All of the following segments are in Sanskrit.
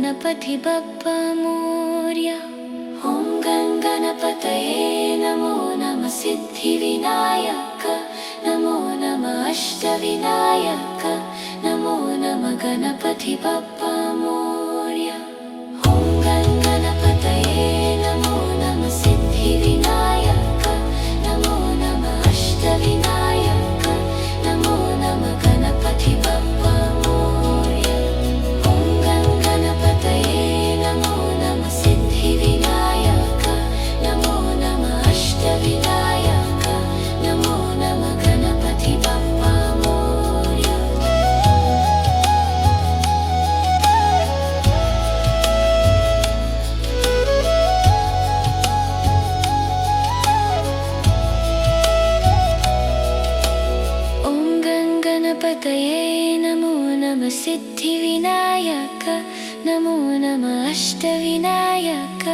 गणपति बप्पा मोर्या। ॐ गणपतये नमो नमः सिद्धिविनायक नमो नमः अष्टविनायक नमो नमः गणपति बप्पा मोर्या। ॐ गणपतये नमो नमः सिद्धिविनायक नमो नमः अष्टविनायक नमो नमः गणपति बप्पा मोर्या। ॐ गणपतये नमो नमः सिद्धिविनायक नमो नमः अष्टविनायक नमो नमः गणपति बप्पा मोर्या। गणपतये नमो नमः सिद्धिविनायक नमो नमः अष्टविनायक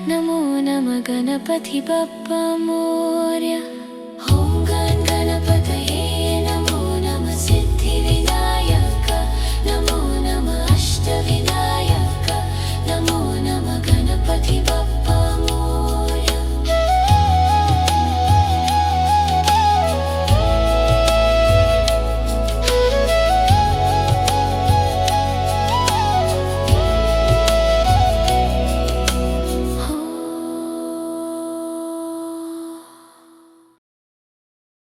नमो नमः गणपति बप्पा मोर्या।